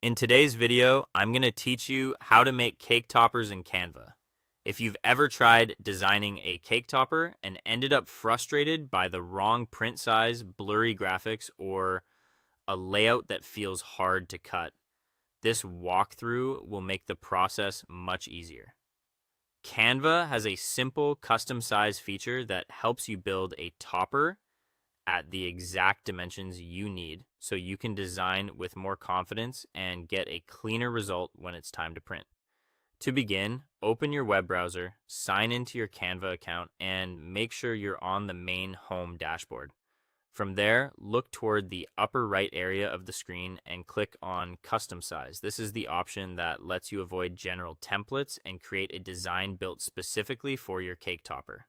In today's video, I'm going to teach you how to make cake toppers in Canva. If you've ever tried designing a cake topper and ended up frustrated by the wrong print size, blurry graphics, or a layout that feels hard to cut, this walkthrough will make the process much easier. Canva has a simple custom size feature that helps you build a topper at the exact dimensions you need so you can design with more confidence and get a cleaner result when it's time to print. To begin, open your web browser, sign into your Canva account, and make sure you're on the main home dashboard. From there, look toward the upper right area of the screen and click on Custom Size. This is the option that lets you avoid general templates and create a design built specifically for your cake topper.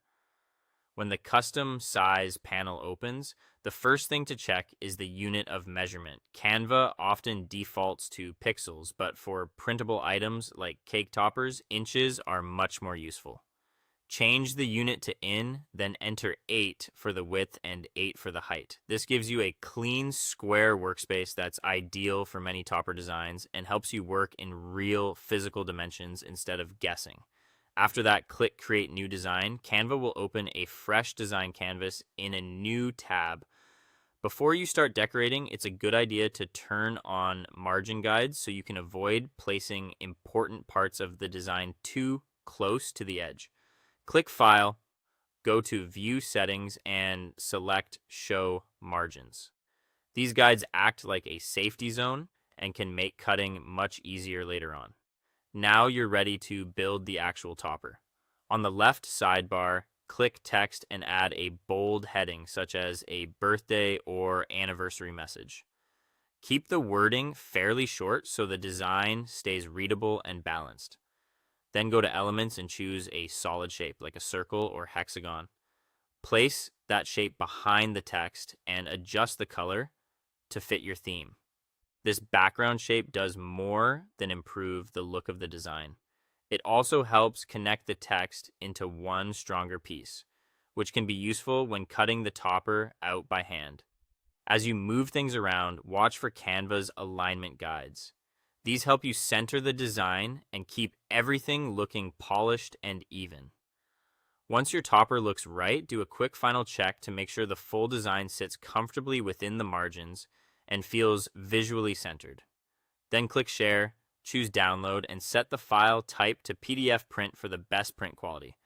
When the custom size panel opens, the first thing to check is the unit of measurement. Canva often defaults to pixels, but for printable items like cake toppers, inches are much more useful. Change the unit to in, then enter 8 for the width and 8 for the height. This gives you a clean, square workspace that's ideal for many topper designs and helps you work in real physical dimensions instead of guessing. After that, click Create New Design. Canva will open a fresh design canvas in a new tab. Before you start decorating, it's a good idea to turn on margin guides so you can avoid placing important parts of the design too close to the edge. Click File, go to View Settings, and select Show Margins. These guides act like a safety zone and can make cutting much easier later on. Now you're ready to build the actual topper. On the left sidebar, click Text and add a bold heading such as a birthday or anniversary message. Keep the wording fairly short so the design stays readable and balanced. Then go to Elements and choose a solid shape like a circle or hexagon. Place that shape behind the text and adjust the color to fit your theme. This background shape does more than improve the look of the design. It also helps connect the text into one stronger piece, which can be useful when cutting the topper out by hand. As you move things around, watch for Canva's alignment guides. These help you center the design and keep everything looking polished and even. Once your topper looks right, do a quick final check to make sure the full design sits comfortably within the margins and feels visually centered. Then click Share, choose Download, and set the file type to PDF print for the best print quality.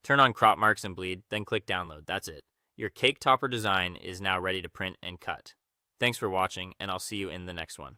Turn on crop marks and bleed, then click Download. That's it. Your cake topper design is now ready to print and cut. Thanks for watching, and I'll see you in the next one.